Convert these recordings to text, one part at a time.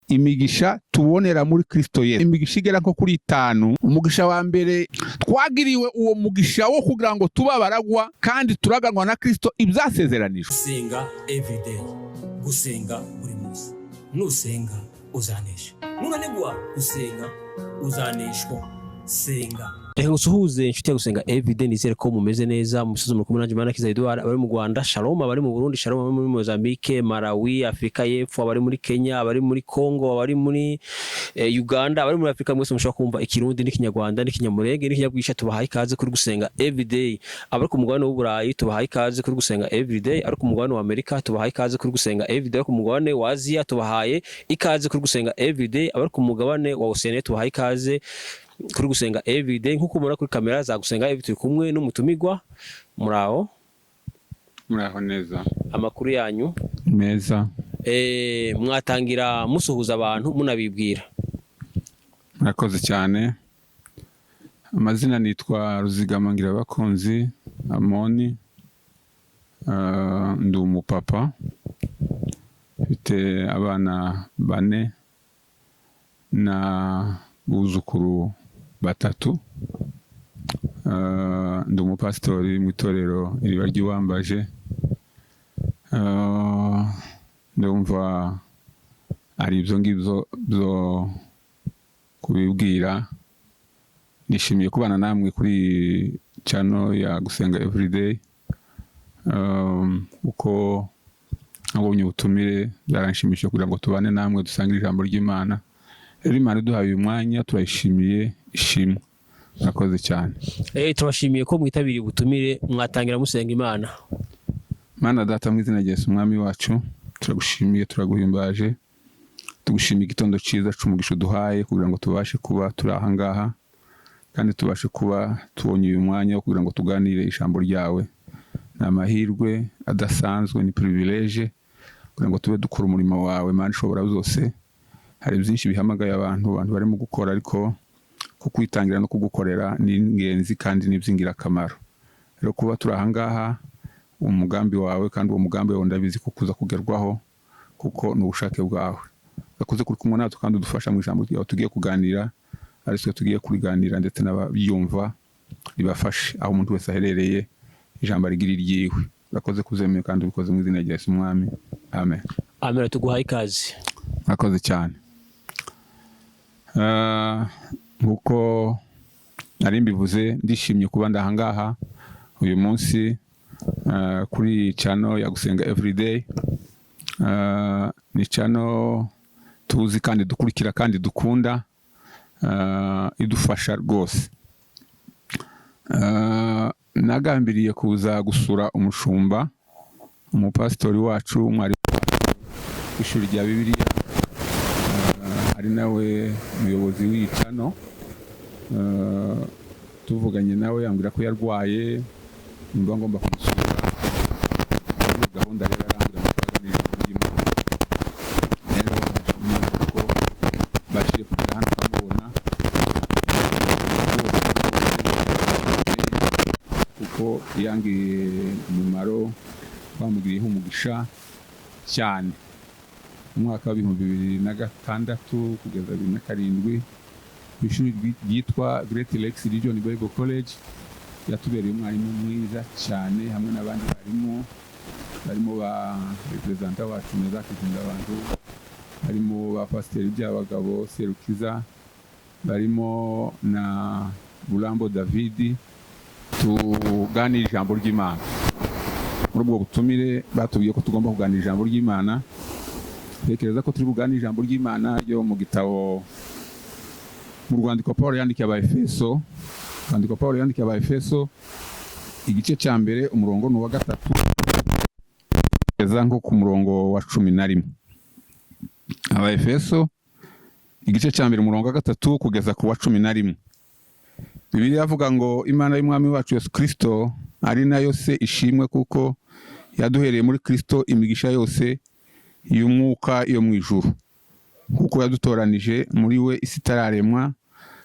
imigisha tubonera muri Kristo Yesu, imigisha igera nko kuri 5. Umugisha wa mbere, twagiriwe uwo mugisha wo kugira ngo tuba baragwa kandi turaganwa na Kristo ibyasezeranijwe. Gusenga everyday, gusenga buri munsi. Nusenga uzanesha, nunanigwa gusenga uzaneshwa. Senga. Reka ngusuhuze inshuti ya Gusenga everyday, nizere ko mumeze neza. Musuzumwe kumwe nanje Manakiza Edouard, abari mu Rwanda, Shalom, abari mu Burundi, Shalom, abari muri Mozambique, Malawi, Afrika y'Epfo, abari muri Kenya, abari muri Congo, abari muri Uganda, abari muri Afrika mwese mushaka kumva Ikirundi n'Ikinyarwanda n'Ikinyamurenge n'Ikinyabwisha. Tubahaye ikaze kuri Gusenga everyday. Abari ku mugabane w'Uburayi tubahaye ikaze kuri Gusenga everyday, ari ku mugabane wa Amerika tubahaye ikaze kuri Gusenga everyday, ku mugabane wa Asia tubahaye ikaze kuri Gusenga everyday, abari ku mugabane wa Oceania tubahaye ikaze kuri Gusenga everyday. Nkuko mura kuri kamera za Gusenga everyday kumwe n'umutumigwa. Muraho neza, amakuru yanyu meza. Mwatangira musuhuza abantu munabibwira. Murakoze cyane. Amazina nitwa Ruzigamangira Bakunzi Amoni, ndi umupapa, mfite abana 4 na buzukuru 3. Ndi umupasitori mu itorero iriba ry'Uwambaje. Ndumva ari ibyo ngibyo byo kubibwira. Nishimiye kubana namwe kuri channel ya Gusenga everyday. Uko abonye ubutumire byaranshimishije kugira ngo tubane namwe dusangire ijambo ry'Imana. Imana duhaye umwanya, turayishimiye ishimwe. Nakoze cyane. Turashimiye ko mwitabiriye ubutumire, mwatangira musenga Imana. Mana data mu izina rya Yesu umwami wacu, turagushimiye, turaguhimbaje. Tugushimiye igitondo cyiza cy'umugisha duhaye kugira ngo tubashe kuba turi aha ngaha, kandi tubashe kuba tubonye uyu mwanya wo kugira ngo tuganire ijambo ryawe. Ni amahirwe adasanzwe, ni privilege kugira ngo tube dukora umurimo wawe Mana ishobora byose. Hari byinshi bihamagaye abantu barimo gukora, ariko kukwitangira no kugukorera ni ingenzi kandi ni by'ingirakamaro. Rero kuba turi aha ngaha umugambi wawe, kandi uwo mugambi wawe ndabizi ko kuza kugerwaho kuko ni ubushake bwawe. Urakoze kuri kumwe natwe kandi udufasha mu ijambo ryawe tugiye kuganira, aritwe tugiye kuriganira ndetse n'ababyumva ribafashe aho umuntu wese aherereye, ijambo rigira iryiwe. Urakoze kuzemeye kandi ubikoze mu izina rya Yesu umwami. Amen. Amen. Tuguhaye ikaze. Urakoze cyane. Nkuko nari mbivuze, ndishimye kuba ndahangaha uyu munsi kuri channel ya Gusenga everyday. Ni channel tuzi kandi dukurikira kandi dukunda, idufasha rwose. Nagambiriye kuza gusura umushumba, umupasitori wacu, umwari w'ishuri rya Bibiliya, ari nawe umuyobozi w'icano. Tuvuganye nawe yambwira ko yarwaye, nimba ngomba kumusura. Gahunda rero arambwira ngo twaganire ku by'Imana. Rero nashimye ko bashije kugera hano kamubona, kuko yangiye umumaro, bamugiriyeho umugisha cyane. Umwaka wa 2006 kugeza 2007 ishuri ryitwa Great Lakes Region Bible College yatubereye umwarimu mwiza cyane, hamwe n'abandi barimo ba representa wacu neza kizunda abantu, barimo ba pasiteri by'abagabo Serukiza, barimo na Bulambo David. Tuganira ijambo ry'Imana. Muri ubwo butumire batubwiye ko tugomba kuganira ijambo ry'Imana. Tekereza ko turi buganira ijambo ry'Imana ryo mu gitabo, mu rwandiko Paulo yandikiye Abaefeso. Rwandiko Paulo yandikiye Abaefeso igice cya mbere umurongo wa 3 kugeza nko ku murongo wa 11. Abaefeso igice cya mbere umurongo wa 3 kugeza ku wa 11. Bibiliya avuga ngo Imana y'umwami wacu Yesu Kristo ari nayo se ishimwe, kuko yaduhereye muri Kristo imigisha yose y'umwuka yo mu ijuru, kuko yadutoranije muri we isi itararemwa,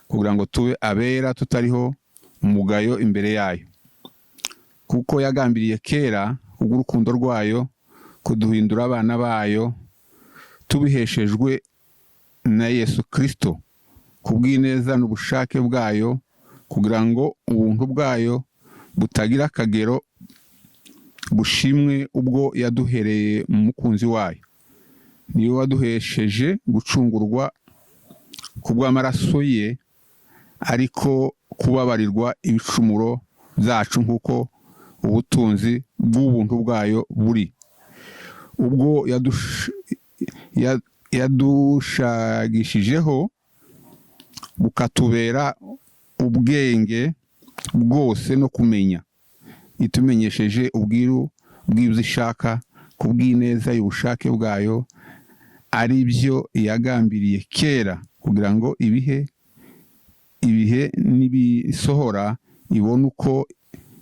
kugira ngo tube abera tutariho umugayo imbere yayo. Kuko yagambiriye kera ubw'urukundo rwayo kuduhindura abana bayo, tubiheshejwe na Yesu Kristo kubw'ineza n'ubushake bwayo, kugira ngo ubuntu bwayo butagira akagero bushimwe ubwo yaduhereye mu mukunzi wayo. Niwe waduhesheje gucungurwa kubw'amaraso ye, ariko kubabarirwa ibicumuro byacu nk'uko ubutunzi bw'ubuntu bwayo buri. Ubwo yadushagishijeho bukatubera ubwenge bwose no kumenya, itumenyesheje ubwiru bw'ibyo ishaka kubw'ineza y'ubushake bwayo, ari byo yagambiriye kera, kugira ngo ibihe nibisohora ibone uko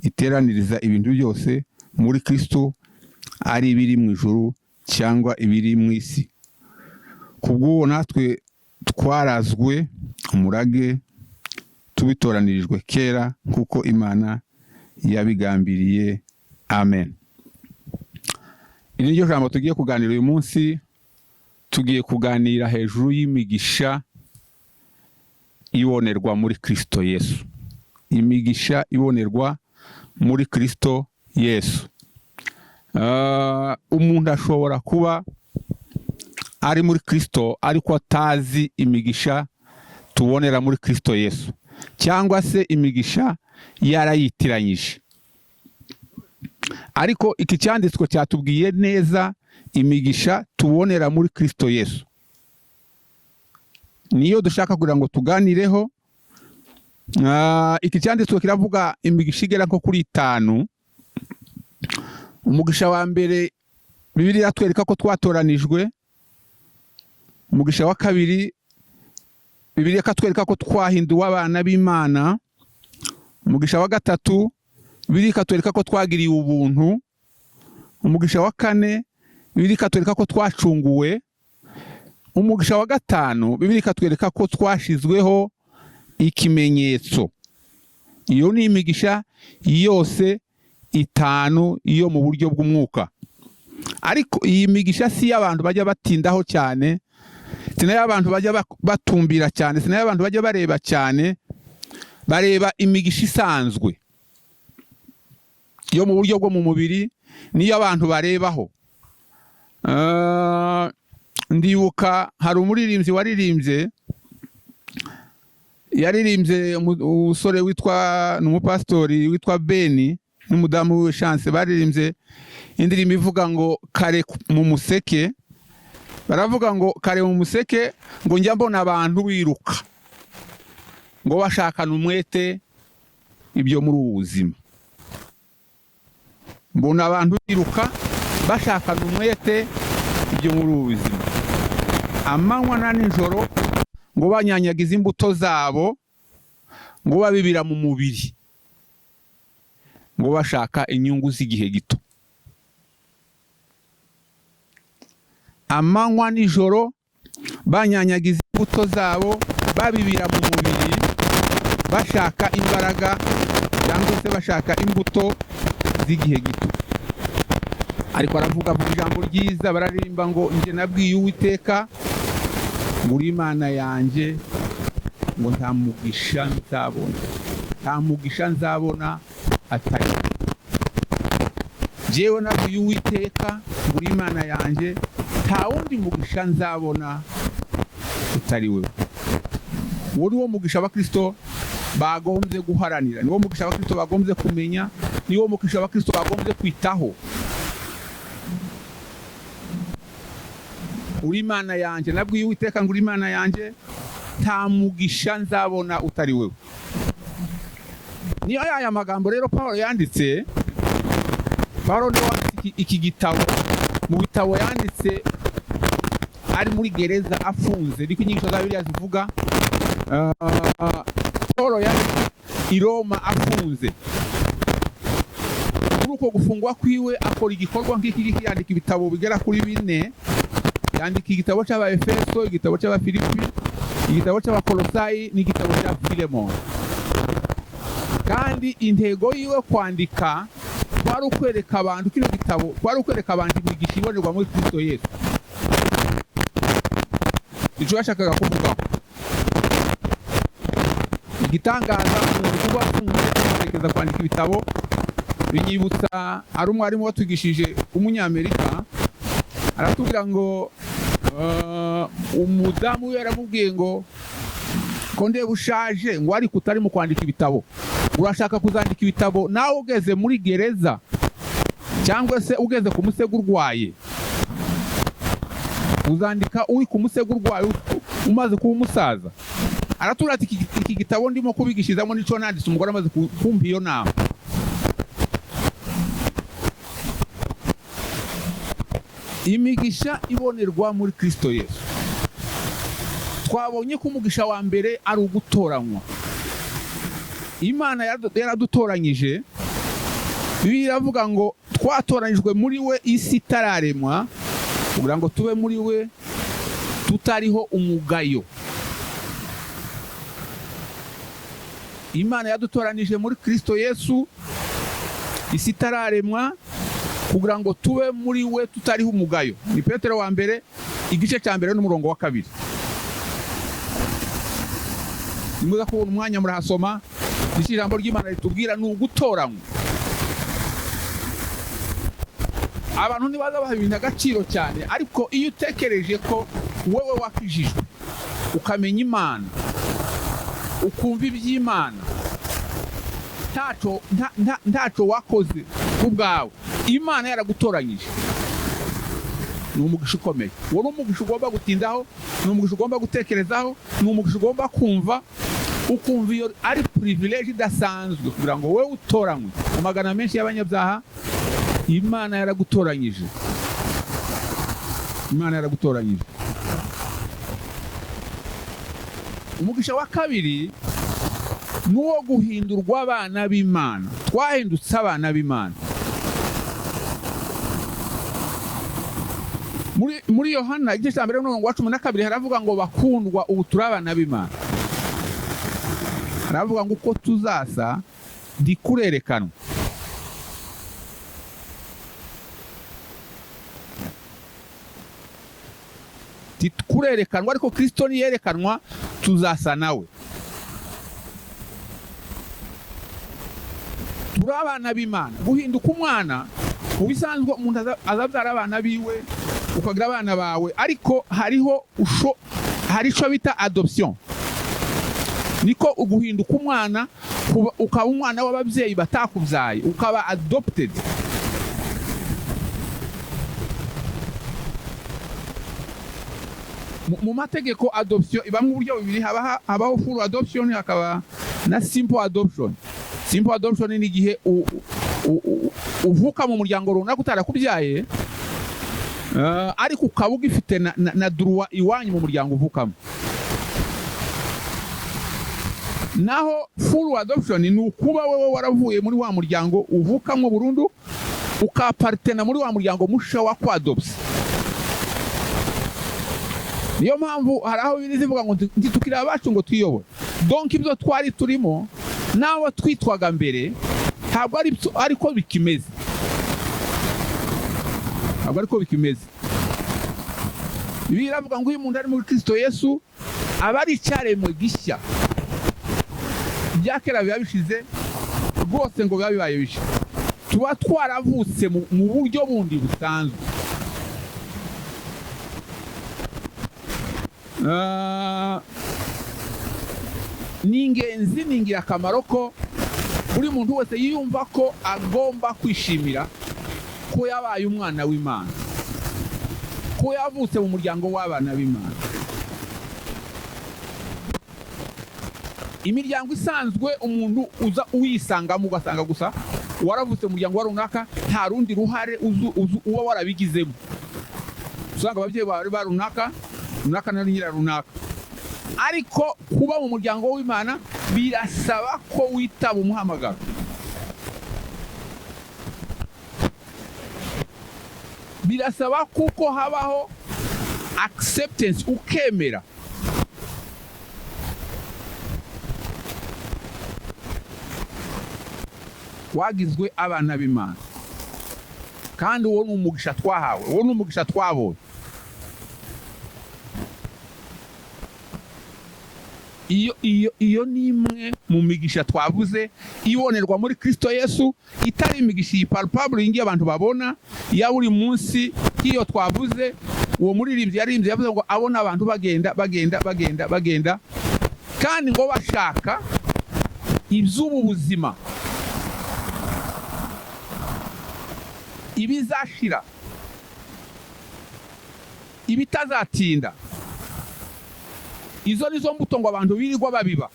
iteraniriza ibintu byose muri Kristo, ari ibiri mu ijuru cyangwa ibiri mu isi. Kubw'uwo natwe twarazwe umurage tubitoranirijwe kera kuko Imana yabigambiriye. Amen. Iri niryo jambo tugiye kuganira uyu munsi. Tugiye kuganira hejuru y'imigisha ibonerwa muri Kristo Yesu. Imigisha ibonerwa muri Kristo Yesu. Umuntu ashobora kuba ari muri Kristo ariko atazi imigisha tubonera muri Kristo Yesu, cyangwa se imigisha yarayitiranyije. Ariko iki cyanditswe cyatubwiye neza imigisha tubonera muri Kristo Yesu. Niyo dushaka kugira ngo tuganireho. Iki cyanditswe kiravuga imigisha igera nko kuri 5. Umugisha wa mbere Bibiliya atwereka ko twatoranijwe. Umugisha wa kabiri Bibiliya katwereka ko twahinduwe abana b'Imana. Umugisha wa gatatu Bibiliya katwereka ko twagiriwe ubuntu. Umugisha wa kane Bibiliya katwereka ko twacunguwe. Umugisha wa gatanu Bibiliya katwereka ko twashizweho ikimenyetso. Iyo ni imigisha yose 5 iyo mu buryo bw'umwuka. Ariko iyi migisha si y'abantu bajya batindaho cyane, sinayo abantu bajya batumbira cyane, sinayo abantu bajya bareba cyane. Bareba imigisha isanzwe yo mu buryo bwo mu mubiri, niyo abantu barebaho. Ndibuka hari umuririmbyi waririmbye, yaririmbye umusore witwa n'umupastori witwa Beni n'umudamu we Chance, baririmbye indirimbo ivuga ngo kare mu museke. Baravuga ngo kare mu museke ngo njya mbona abantu biruka ngo bashakana umwete ibyo muri ubuzima. Mbona abantu biruka bashakana umwete ibyo muri ubuzima, amanywa na nijoro ngo banyanyagiza imbuto zabo, ngo babibira mu mubiri, ngo bashaka inyungu z'igihe gito. Amanywa nijoro banyanyagiza imbuto zabo, babibira mu mubiri, bashaka imbaraga cyangwa se bashaka imbuto z'igihe gito. Ariko aravuga mu ijambo ryiza, bararimba ngo nje nabwiye Uwiteka ngo uri Imana yanjye, ngo nta mugisha nzabona, nta mugisha nzabona atari jewe. Nabwiye Uwiteka ngo uri Imana yanjye, nta wundi mugisha nzabona utari wewe. Uwo ni wo mugisha abakristo bagombye guharanira, ni wo mugisha abakristo bagombye kumenya, ni wo mugisha abakristo bagombye kwitaho. Uri Imana yanjye, nabwiye Uwiteka ngo uri Imana yanjye, nta mugisha nzabona utari wewe. Niyo aya magambo rero Paulo yanditse. Paulo ni wanditse iki gitabo, mu bitabo yanditse ari muri gereza afunze, niko inyigisho za Bibiliya zivuga. Paulo yanditse i Roma afunze. Muri uko gufungwa kwiwe akora igikorwa nk'iki, yandika ibitabo bigera kuri 4. Yandika igitabo cy'Abaefeso, igitabo cy'Abafilipi, igitabo cy'Abakolosayi n'igitabo cya Filemoni. Kandi intego yiwe kwandika kwari ukwereka abantu, kino gitabo kwari ukwereka abantu imigisha ibonerwa muri Kristo Yesu. icyo yashakaga kuvuga. Igitangaza umuntu kuba afunze atekereza kwandika ibitabo binyibutsa ari umwarimu watwigishije umunyamerika, aratubwira ngo umudamu we yaramubwiye ngo ko ndeba ushaje ngo ariko utari mu kwandika ibitabo, urashaka kuzandika ibitabo nawe ugeze muri gereza cyangwa se ugeze ku musego urwaye, uzandika uri ku musego urwaye umaze kuba umusaza. Aratubwira ati iki gitabo ndimo kubigishirizamo nico nanditse umugore amaze kumva iyo nama. Imigisha ibonerwa muri Kristo Yesu. Twabonye ko umugisha wa mbere ari ugutoranywa. Imana yaradutoranyije. Bibiliya iravuga ngo twatoranyijwe muri we isi itararemwa kugira ngo tube muri we tutariho umugayo. Imana yadutoranije muri Kristo Yesu isi itararemwa kugira ngo tube muri we tutariho umugayo. Ni Petero wa mbere igice cya mbere n'umurongo wa 2. Nimuza kubona umwanya murahasoma, ijambo ry'Imana ritubwira ni ugutoranywa. Abantu ntibaza baha ibintu agaciro cyane, ariko iyo utekereje ko wewe wakijijwe ukamenya Imana, ukumva iby'Imana, ntaco wakoze ubwawe, Imana yaragutoranyije, ni umugisha ukomeye. Wowe umugisha ugomba gutindaho, ni umugisha ugomba gutekerezaho, ni umugisha ugomba kumva, ukumva iyo ari privilege idasanzwe kugira ngo wowe utoranywe mu magana menshi y'abanyabyaha. Imana yaragutoranyije, Imana yaragutoranyije. Umugisha wa kabiri nuwo guhindurwa abana b'Imana. Twahindutse abana b'Imana. Muri Yohana igice cya mbere n'umurongo wa 12 haravuga ngo bakundwa ubu turi abana b'Imana. Haravuga ngo uko tuzasa ndikurerekanwa. Kurerekanwa, ariko Kristo ni yerekanwa tuzasa nawe. Turi abana b'Imana. Guhinduka umwana ubisanzwe umuntu azabyara abana biwe ukagira abana bawe, ariko hari ico bita adoption. Niko uguhinduka umwana ukaba umwana w'ababyeyi batakubyaye, ukaba adopted. Mu mategeko adoption ibamwe uburyo bibiri, habaho full adoption hakaba na simple adoption. Simple adoption ni igihe uvuka mu muryango runaka utarakubyaye, ariko ukaba ugifite na droit iwanyu mu muryango uvukamo. Naho full adoption ni ukuba wewe waravuye muri wa muryango uvukamo burundu ukapartena muri wa muryango musha wa kwadopsi. Niyo mpamvu haraho birizivuga ngo ntitukira abacu ngo twiyobore. Donc ibyo twari turimo nawe twitwaga mbere ntabwo ariko bikimeze. Ntabwo ariko bikimeze. Biravuga ngo uyu muntu ari muri Kristo Yesu aba ari icyaremwe gishya. Byakera biba bishize rwose ngo bibaye bishe. Tuba twaravutse mu buryo bundi busanzwe. Ni ingenzi, ni ingirakamaro ko buri muntu wese yiyumva ko agomba kwishimira ko yabaye umwana w'Imana, ko yavutse mu muryango w'abana b'Imana. Imiryango isanzwe umuntu uza uyisangamo ugasanga gusa waravutse mu muryango wa runaka, nta rundi ruhare uba warabigizemo. Usanga ababyeyi bari barunaka na nyira runaka. Ariko kuba mu muryango w'Imana birasaba ko witaba umuhamagaro. Birasaba kuko habaho acceptance, ukemera. Wagizwe abana b'Imana. Kandi uwo ni umugisha twahawe, uwo ni umugisha twabonye. iyo ni imwe mu migisha twavuze ibonerwa muri Kristo Yesu, itari imigisha iyi palpable ingi abantu babona ya buri munsi. Iyo twavuze uwo muririmbyi yaririmbye yavuze ngo abona abantu bagenda kandi ngo bashaka iby'ubu buzima, ibizashira, ibitazatinda. Izo nizo mbuto ngo abantu birirwa babiba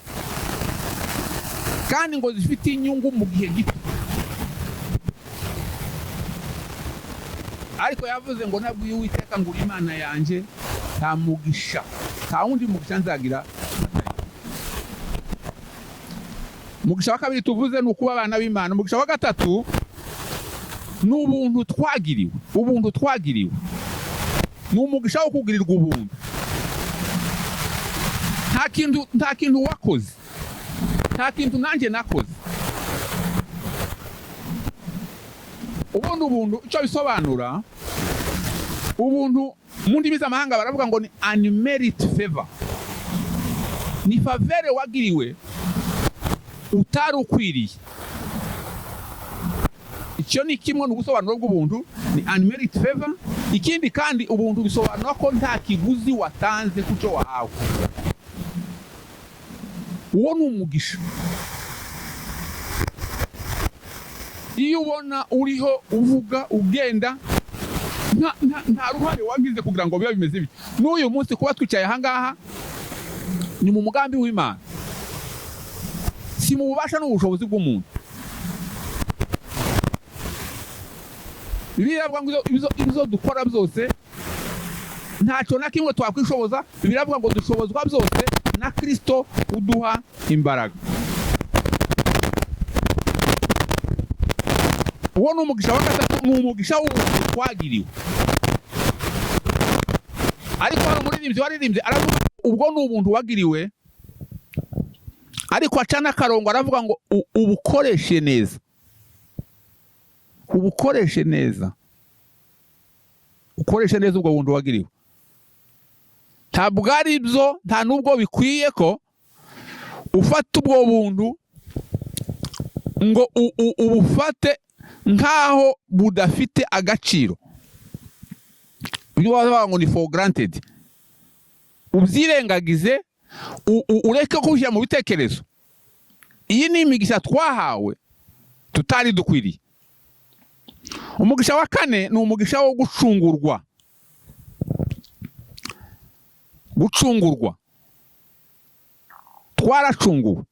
kandi ngo zifite inyungu mu gihe gito. Ariko yavuze ngo nabwiye Uwiteka ngo uri Imana yanjye, nta mugisha, nta wundi mugisha nzagira. Umugisha wa kabiri tuvuze ni ukuba abana b'Imana. Umugisha wa gatatu ni ubuntu twagiriwe. Ubuntu twagiriwe ni umugisha wo kugirirwa ubuntu. Nta kintu wakoze, nta kintu nanjye nakoze. Ubundi ubuntu icyo bisobanura, ubuntu mu ndimi z'amahanga baravuga ngo ni unmerited favor. Ni favere wagiriwe utari ukwiriye. Icyo ni kimwe n'ubusobanuro bw'ubuntu, ni unmerited favor. Ikindi kandi ubuntu bisobanura ko nta kiguzi watanze kucyo wahawe. Uwo ni umugisha. Iyo ubona uriho uvuga ugenda, nta ruhare wagize kugira ngo bibe bimeze bityo. N'uyu munsi kuba twicaye aha ngaha ni mu mugambi w'Imana, si mu bubasha n'ubushobozi bw'umuntu. Bibiliya iravuga ngo ibyo dukora byose ntacyo na kimwe twakwishoboza. Bibiliya iravuga ngo dushobozwa byose na Kristo uduha imbaraga. Uwo ni umugisha wa gatatu, ni umugisha w'ubuntu twagiriwe. Ariko hano umuririmbyi waririmbye aravuga ubwo ni ubuntu wagiriwe, ariko acana akarongo aravuga ngo ubukoreshe neza. Ubukoreshe neza, ukoreshe neza ubwo buntu wagiriwe. Ntabwo ari byo, nta nubwo bikwiye ko ufata ubwo buntu ngo ubufate nkaho budafite agaciro. Ibyo bavuga ngo ni for granted. Ubyirengagize, ureke kubishyira mu bitekerezo. Iyi ni imigisha twahawe tutari dukwiriye. Umugisha wa kane ni umugisha wo gucungurwa. Gucungurwa, twaracunguwe.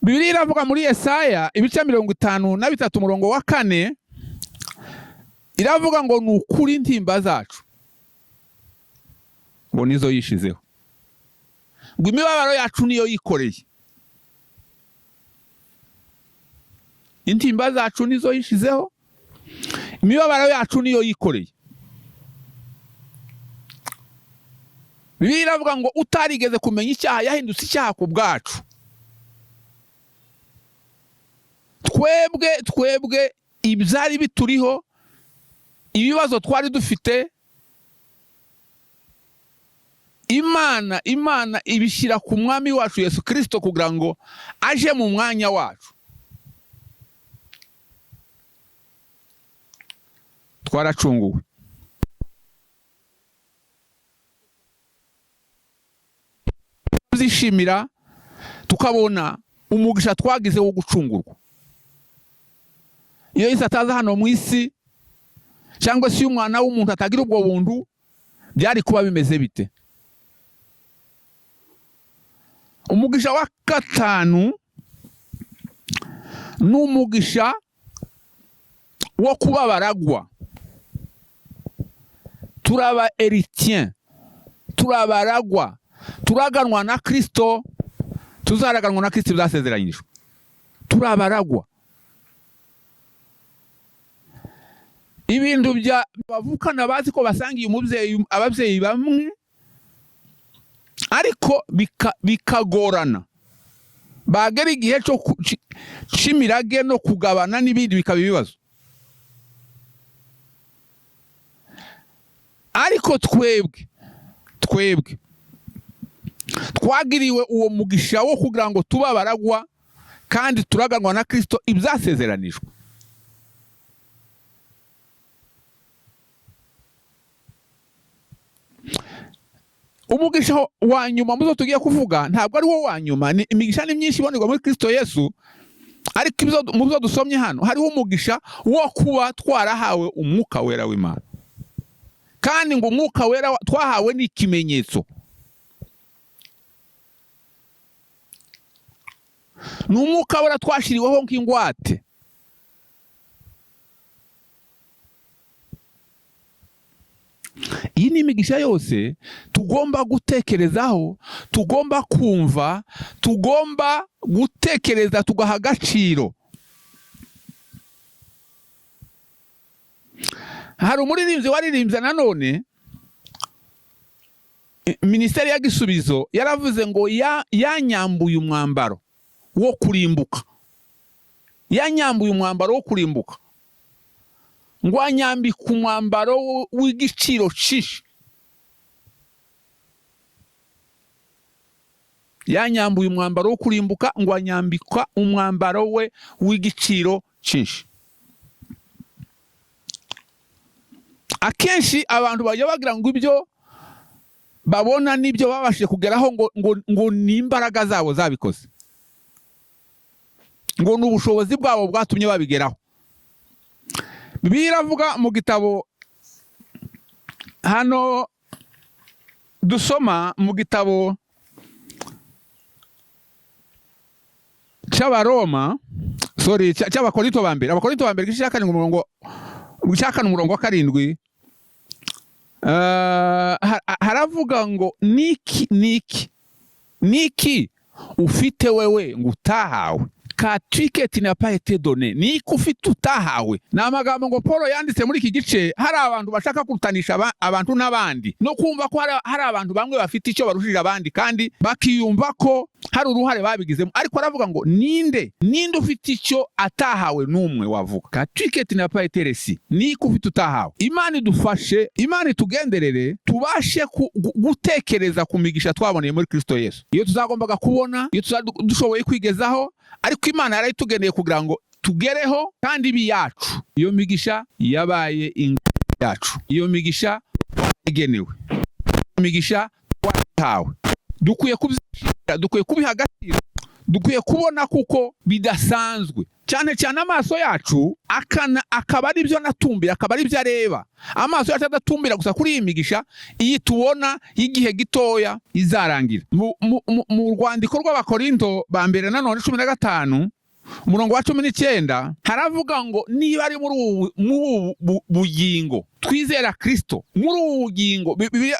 Bibiliya iravuga muri Yesaya ibice 53 umurongo wa 4, iravuga ngo ni ukuri intimba zacu ngo nizo yishizeho, ngo imibabaro yacu niyo yikoreye. Intimba zacu nizo yishizeho, imibabaro yacu niyo yikoreye. Bibiliya iravuga ngo utarigeze kumenya icyaha yahindutse icyaha ku bwacu. Twebwe ibyari bituriho, ibibazo twari dufite, Imana ibishyira ku mwami wacu Yesu Kristo kugira ngo aje mu mwanya wacu. Twaracunguwe. Tuzishimira tukabona umugisha twagize wo gucungurwa. Iyo Yesu ataza hano mu isi, cyangwa se umwana w'umuntu atagira ubwo buntu, byari kuba bimeze bite? Umugisha wa gatanu ni umugisha wo kuba baragwa. Turaba héritier, turabaragwa, turaganwa na Kristo, tuzaraganwa na Kristo byasezeranyijwe. Turabaragwa. Ibintu bya bavukana bazi ko basangiye umubyeyi, ababyeyi bamwe, ariko bikagorana. Bagera igihe cyo cimirage no kugabana n'ibindi bikaba ibibazo. Ariko twebwe twagiriwe uwo mugisha wo kugira ngo tuba abaragwa kandi turaganwa na Kristo ibyasezeranijwe. Umugisha wa nyuma muzo tugiye kuvuga ntabwo ari wo wa nyuma, ni imigisha ni myinshi ibonerwa muri Kristo Yesu, ariko mu byo dusomye hano hariho umugisha wo kuba twarahawe umwuka wera w'Imana, kandi ngo umwuka wera twahawe ni ikimenyetso. Ni umwuka wera twashiriweho nk'ingwate. Iyi ni imigisha yose tugomba gutekerezaho, tugomba kumva, tugomba gutekereza, tugaha agaciro. Hari umuririmbyi waririmbye nanone, Minisiteri ya Gisubizo yaravuze ngo yanyambuye umwambaro wo kurimbuka, yanyambuye umwambaro wo kurimbuka, ngo anyambika umwambaro w'igiciro cyinshi. Yanyambuye umwambaro wo kurimbuka, ngo anyambika umwambaro we w'igiciro cyinshi. Akenshi abantu bajya bagira ngo ibyo babona nibyo babashije kugeraho ngo ni imbaraga zabo zabikoze, ngo ni ubushobozi bwabo bwatumye babigeraho. Bibiliya iravuga mu gitabo hano dusoma mu gitabo cy'Abaroma, cy'Abakorinto ba mbere, Abakorinto ba mbere igice cya 7 umurongo wa 7, haravuga ngo niki ufite wewe ngo utahawe, qu'as-tu qui n'a pas été donné, niki ufite utahawe. Ni amagambo ngo Paul yanditse muri iki gice. Hari abantu bashaka kurutanisha abantu n'abandi, no kumva ko hari abantu bamwe bafite icyo barushije abandi kandi bakiyumva ko hari uruhare babigizemo, ariko aravuga ngo ninde ufite icyo atahawe n'umwe wavuga, qu'as-tu qui n'a pas été reçu, niki ufite utahawe. Imana idufashe, Imana itugenderere tubashe gutekereza ku migisha twaboneye muri Kristo Yesu, iyo tuzagombaga kubona, iyo dushoboye kwigezaho, ariko Imana yarayitugeneye kugira ngo tugereho kandi ibi yacu. Iyo migisha yabaye ingabire yacu, iyo migisha twagenewe, imigisha twahawe. Dukwiye kubyishimira, dukwiye kubiha agaciro, dukwiye kubona kuko bidasanzwe. Cyane cyane amaso yacu akaba ari byo natumbira, akaba ari byo areba. Amaso yacu adatumbira gusa kuri iyi migisha, iyi tubona y'igihe gitoya izarangira. Mu rwandiko rw'Abakorinto ba mbere nanone 15 umurongo wa 19 haravuga ngo niba ari muri ubu bugingo twizera Kristo, muri ubu bugingo,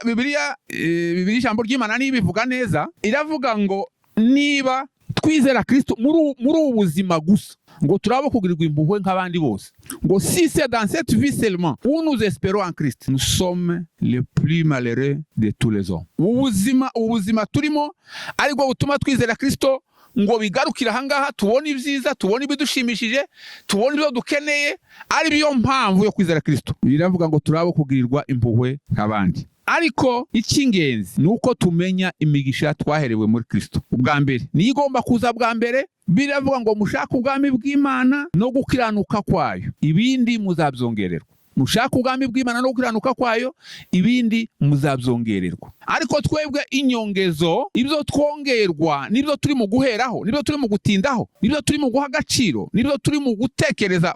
Bibiliya ijambo ry'Imana nibivuga neza, iravuga ngo niba twizera Kristo muri ubu buzima gusa, ngo turabo kugirirwa impuhwe nk'abandi bose, ngo si c'est dans cette vie seulement où nous espérons en Christ, nous sommes les plus malheureux de tous les hommes. Ubuzima turimo ariko butuma twizera Kristo, ngo bigarukira ahangaha, tubona ibyiza, tubona ibidushimishije, tubona ibyo dukeneye, ari byo mpamvu yo kwizera Kristo. Biravuga ngo turabo kugirirwa impuhwe nk'abandi. Ariko icy'ingenzi ni uko tumenya imigisha twaherewe muri Kristo. Ubwa mbere niyo igomba kuza bwa mbere. Biravuga ngo mushaka ubwami bw'Imana no gukiranuka kwayo, ibindi muzabyongererwa. Mushaka ubwami bw'Imana no gukiranuka kwayo, ibindi muzabyongererwa. Ariko twebwe inyongezo, ibyo twongerwa nibyo turi mu guheraho, nibyo turi mu gutindaho, nibyo turi mu guha agaciro, nibyo turi mu gutekereza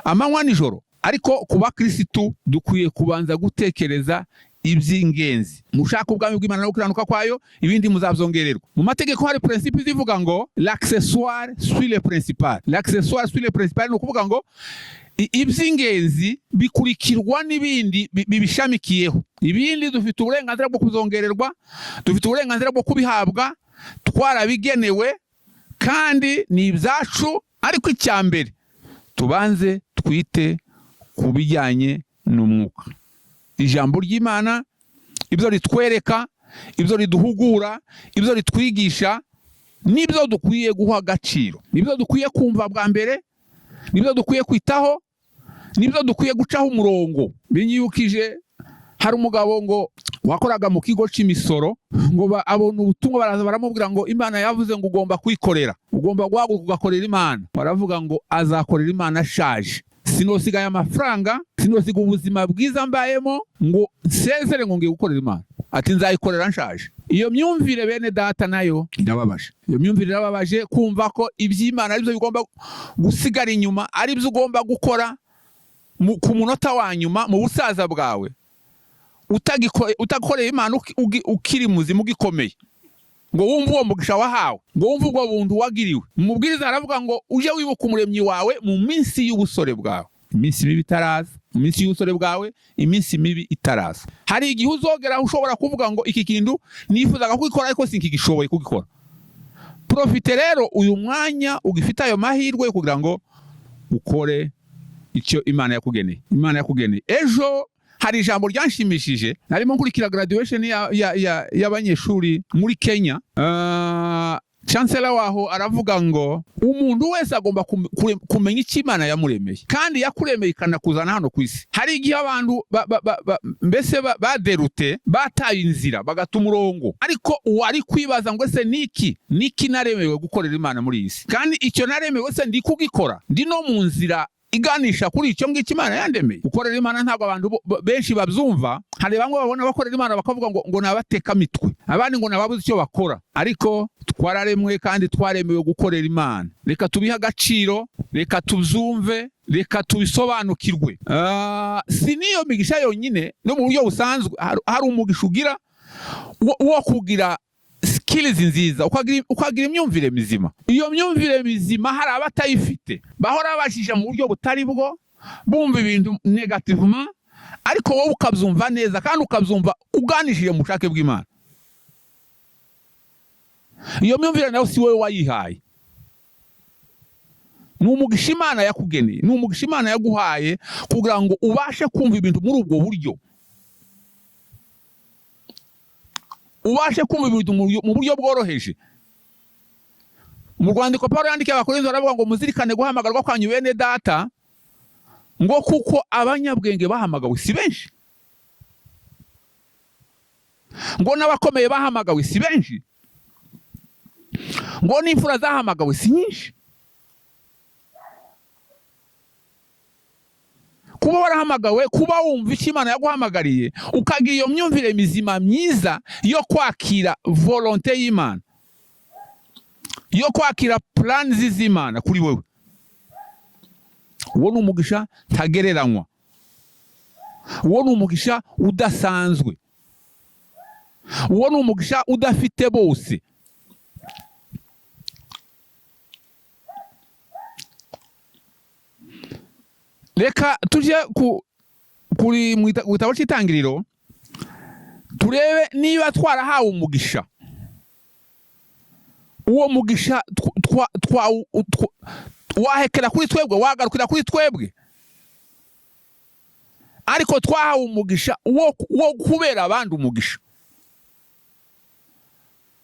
amanywa nijoro. Ariko kuba Kristo dukwiye kubanza gutekereza iby'ingenzi. Mushaka ubwami bw'Imana no gukiranuka kwayo, ibindi muzabyongererwa. Mu mategeko hari principe zivuga ngo l'accessoire suit le principal. L'accessoire suit le principal, ni ukuvuga ngo iby'ingenzi bikurikirwa n'ibindi bibishamikiyeho. Ibindi dufite uburenganzira bwo kuzongererwa, dufite uburenganzira bwo kubihabwa, twarabigenewe kandi ni ibyacu. Ariko icyambere tubanze twite ku bijyanye n'umwuka. Ijambo ry'Imana ibyo ritwereka, ibyo riduhugura, ibyo ritwigisha, nibyo dukwiye guha agaciro, nibyo dukwiye kumva bwa mbere, nibyo dukwiye kwitaho, nibyo dukwiye gucaho umurongo. Binyibukije hari umugabo ngo wakoraga mu kigo cy'imisoro ngo abona ubutumwa baraza baramubwira ngo Imana yavuze ngo ugomba kwikorera, ugomba guhaguruka ugakorera Imana. Baravuga ngo azakorera Imana ashaje. Sinosigaye amafaranga, sinosiga ubuzima bwiza mbayemo ngo nsezere ngo ngiye gukorera Imana. Ati nzayikorera nshaje. Iyo myumvire bene data nayo irababaje. Iyo myumvire irababaje, kumva ko iby'Imana aribyo bigomba gusigara inyuma, aribyo ugomba gukora ku munota wa nyuma mu busaza bwawe, utakoreye Imana ukiri muzima ugikomeye, ngo wumve uwo mugisha wahawe, ngo wumve ubwo buntu wagiriwe. Umubwiriza aravuga ngo uje wibuka umuremyi wawe mu minsi y'ubusore bwawe. Iminsi mibi itaraza, mu minsi y'ubusore bwawe, iminsi mibi itaraza. Hari igihe uzogera ushobora kuvuga ngo iki kintu nifuzaga kugikora ariko sinkigishoboye kugikora. Profite rero uyu mwanya ugifite ayo mahirwe kugira ngo ukore icyo Imana yakugeneye. Imana yakugeneye. Ejo hari ijambo ryanshimishije, narimo nkurikira graduation y'abanyeshuri muri Kenya. Chancellor waho aravuga ngo umuntu wese agomba kumenya icyo Imana yamuremeye, kandi yakuremeye ikanakuzana hano ku isi. Hari igihe abantu mbese baderute, bataye inzira, bagata umurongo, ariko uwari kwibaza ngo ese niki naremewe gukorera Imana muri iyi si, kandi icyo naremewe se ndi kugikora, ndi no mu nzira iganisha kuri icyo ngicyo Imana yandemeye. Gukorera Imana ntabwo abantu benshi babyumva. Hari bamwe babona bakorera Imana bakavuga ngo nabateka mitwe, abandi ngo nababuze icyo bakora. Ariko twararemwe kandi twaremewe gukorera Imana. Reka tubihe agaciro, reka tubyumve, reka tubisobanukirwe. Si niyo migisha yonyine, no mu buryo busanzwe hari umugisha ugira wo kugira skills nziza, ukagira imyumvire mizima. Iyo myumvire mizima hari abatayifite, bahora bashije mu buryo butari bwo, bumva ibintu negativement, ariko wowe ukabyumva neza kandi ukabyumva uganishije mu bushake bw'Imana. Iyo myumvire nayo si wowe wayihaye, ni umugisha Imana yakugeneye, ni umugisha Imana yaguhaye kugira ngo ubashe kumva ibintu muri ubwo buryo, ubashe kumva ibintu mu buryo bworoheje. Mu rwandiko Pawulo yandikiye Abakorinto aravuga ngo muzirikane guhamagarwa kwanyu bene data, ngo kuko abanyabwenge bahamagawe si benshi, ngo n'abakomeye bahamagawe si benshi, ngo n'imfura zahamagawe si nyinshi. Kuba warahamagawe, kuba wumva icyo Imana yaguhamagariye, ukagira iyo myumvire mizima myiza yo kwakira volonté y'Imana, yo kwakira plan z'Imana kuri wewe, uwo ni umugisha ntagereranywa, uwo ni umugisha udasanzwe, uwo ni umugisha udafite bose. Reka tuje kuri mu gitabo cy'Itangiriro turebe niba twarahawe umugisha. Uwo mugisha wahekera kuri twebwe, wagarukira kuri twebwe, ariko twahawe umugisha wo kubera abandi umugisha.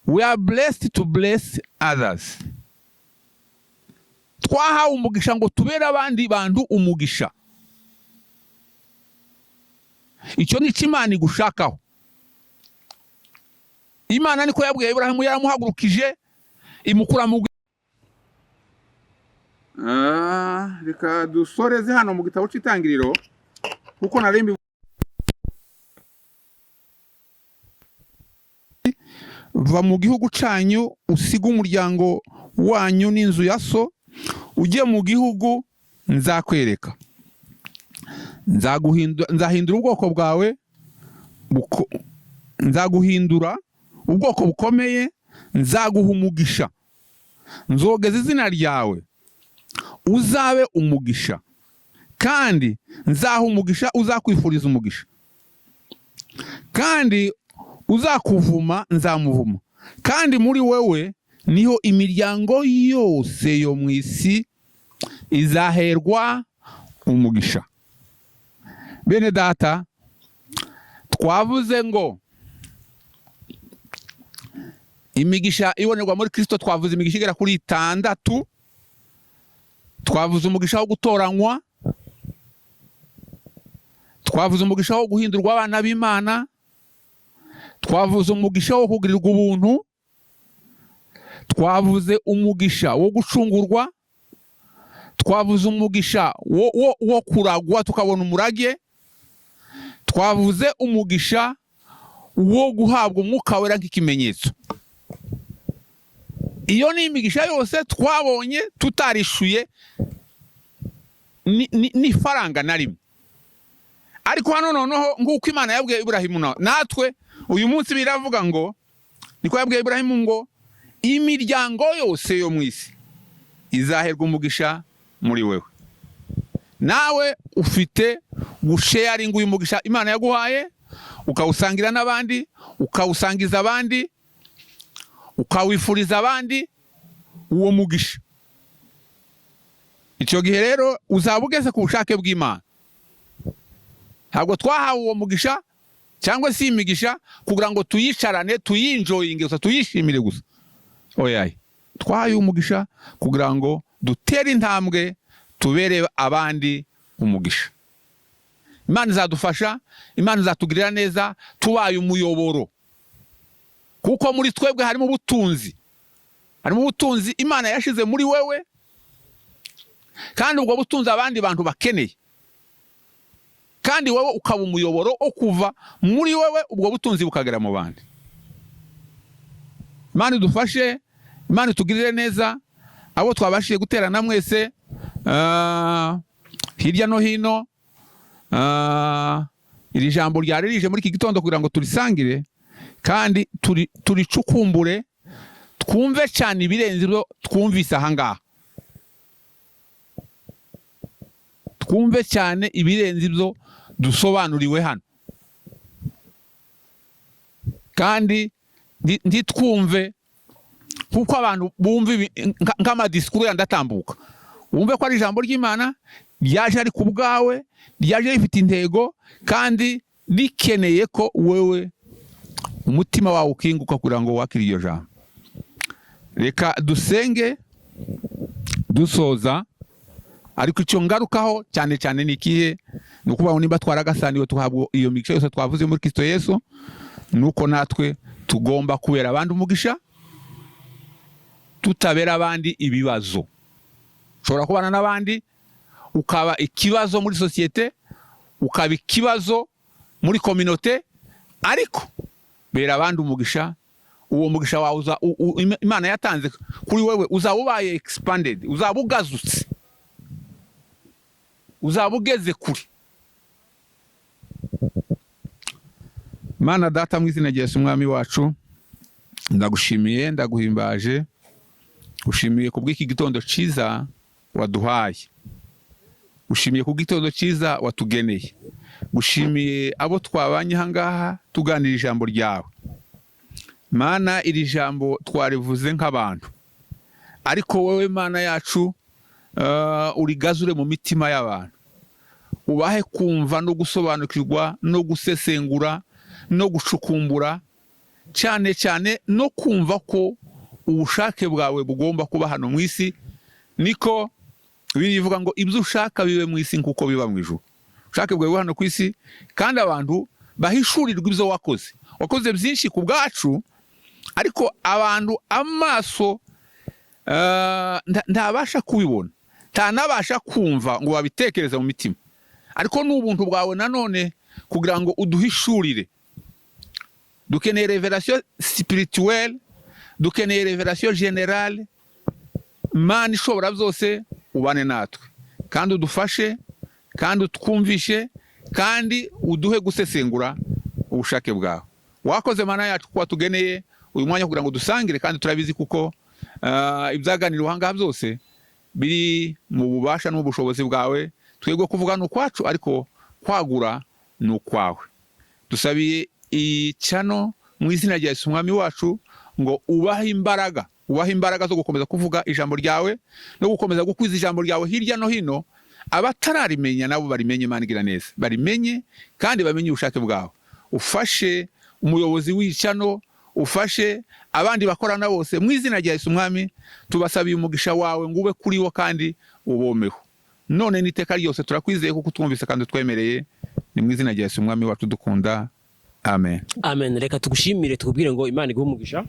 We are blessed to bless others. Twahawe umugisha ngo tubere abandi bantu umugisha. Icyo ni Imana igushakaho. Imana niko yabwiye Ibrahimu, yaramuhagurukije imukura mu reka dusoreze hano mu gitabo cy'Itangiriro, kuko narembi va mu gihugu cyanyu, usiga umuryango wanyu n'inzu ya so, ujye mu gihugu nzakwereka. Nzahindura ubwoko bwawe, nzaguhindura ubwoko bukomeye, nzaguha umugisha, nzogeza izina ryawe, uzabe umugisha, kandi nzaha umugisha uzakwifuriza umugisha, kandi uzakuvuma nzamuvuma, kandi muri wewe niho imiryango yose yo mu isi izaherwa umugisha. Bene data, twavuze ngo imigisha ibonerwa muri Kristo, twavuze imigisha igera kuri 6. Twavuze umugisha wo gutoranywa, twavuze umugisha wo guhindurwa abana b'Imana, twavuze umugisha wo kugirirwa ubuntu, twavuze umugisha wo gucungurwa, twavuze umugisha wo kuragwa tukabona umurage, twavuze umugisha wo guhabwa umwuka wera nk'ikimenyetso. Iyo ni imigisha yose twabonye tutarishuye ni faranga na rimwe. Ariko hano noneho nk'uko Imana yabwiye Iburahimu, natwe uyu munsi biravuga ngo, niko yabwiye Iburahimu ngo imiryango yose yo mu isi izaherwa umugisha muri wewe. Nawe ufite gusharinga uyu mugisha Imana yaguhaye, ukawusangira n'abandi, ukawusangiza abandi, ukawifuriza abandi uwo mugisha. Icyo gihe rero uzaba ugeze ku bushake bw'Imana. Ntabwo twahawe uwo mugisha cyangwa si imigisha kugira ngo tuyicarane, tuyinjoyinge gusa, tuyishimire gusa. Oya, twahaye umugisha kugira ngo dutere intambwe, tubere abandi umugisha. Imana izadufasha, Imana izatugirira neza, tubaye umuyoboro. Kuko muri twebwe harimo ubutunzi, harimo ubutunzi Imana yashize muri wewe, kandi ubwo butunzi abandi bantu bakeneye, kandi wowe ukaba umuyoboro wo kuva muri wewe ubwo butunzi bukagera mu bandi. Imana idufashe, Imana itugirire neza, abo twabashije guterana mwese hirya no hino. Iri jambo ryari rije muri iki gitondo kugira ngo turisangire kandi turicukumbure, twumve cyane ibirenze ibyo twumvise ahangaha, twumve cyane ibirenze ibyo dusobanuriwe hano, kandi ntitwumve kuko abantu bumve nk'amadisikuru yandatambuka. Wumve ko ari ijambo ry'Imana ryaje ari ku bwawe, ryaje rifite intego, kandi rikeneye ko wewe umutima wawe ukinguka kugira ngo wakire iryo jambo. Reka dusenge dusoza, ariko icyo ngarukaho cyane cyane ni ikihe? Ni ukubaho nimba twaragasaniwe tuhabwa iyo migisha yose twavuze muri Kristo Yesu, nuko natwe tugomba kubera abandi umugisha, tutabera abandi ibibazo. Ushobora kubana n'abandi ukaba ikibazo muri sosiyete, ukaba ikibazo muri communauté, ariko bera abandi umugisha. Uwo mugisha wawe Imana yatanze kuri wewe uzaba ubaye expanded, uzaba ugazutse, uzaba ugeze kuri. Mana Data, mu izina rya Yesu Umwami wacu, ndagushimiye, ndaguhimbaje, ushimiye kubw'iki gitondo cyiza waduhaye, ushimiye ku gitondo cyiza watugeneye, ushimiye abo twabanye ahangaha tuganira ijambo ryawe. Mana, iri jambo twarivuze nk'abantu, ariko wowe Mana yacu urigazure mu mitima y'abantu, ubahe kumva no gusobanukirwa no gusesengura no gucukumbura, cyane cyane no kumva ko ubushake bwawe bugomba kuba hano mu isi. Niko bivuga ngo ibyo ushaka bibe mu isi nkuko biba mu ijuru. Ubushake bwawe hano ku isi, kandi abantu bahishurirwa ibyo wakoze. Wakoze byinshi ku bwacu, ariko abantu amaso ntabasha kubibona, ntanabasha kumva ngo babitekereze mu mitima. Ariko n'ubuntu bwawe nanone kugira ngo uduhishurire. Dukeneye revelation spirituelle, dukeneye revelation generale. Mana ishobora byose, ubane natwe kandi udufashe, kandi utwumvishe, kandi uduhe gusesengura ubushake bwawe. Wakoze Mana yacu kuba tugeneye uyu mwanya kugira ngo dusangire, kandi turabizi kuko ibyaganirwa ahangaha byose biri mu bubasha n'ubushobozi bwawe. Twebwe kuvuga ni ukwacu, ariko kwagura ni ukwawe. Dusabiye icyano mu izina rya Yesu Umwami wacu ngo ubahe imbaraga zo gukomeza kuvuga ijambo ryawe no gukomeza gukwiza ijambo ryawe hirya no hino. Abatararimenya nabo barimenye, Imana igira neza, barimenye kandi bamenye ubushake bwawe. Ufashe umuyobozi w'icyano, ufashe abandi bakorana bose, mu izina rya Yesu Umwami tubasabiye umugisha wawe ngo ube kuri wo kandi ubomeho none n'iteka ryose. Turakwizeye kuko twumvise kandi twemereye, ni mu izina rya Yesu umwami wacu dukunda, amen. Amen. Reka tugushimire tukubwire ngo Imana iguhe umugisha.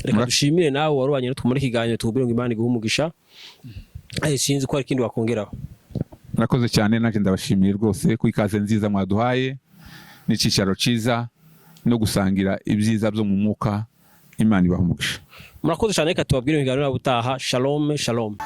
Reka dushimire nawe warubanye natwe muri kiganiro tukubwire ngo Imana iguhe umugisha. Sinzi ko hari ikindi wakongeraho. Murakoze cyane, naje ndabashimiye rwose ku ikaze nziza mwaduhaye n'icicaro ciza no gusangira ibyiza byo mu mwuka. Imana ibahe umugisha. Murakoze cyane, reka tubabwire ngo ikiganiro ubutaha. Shalom, shalom.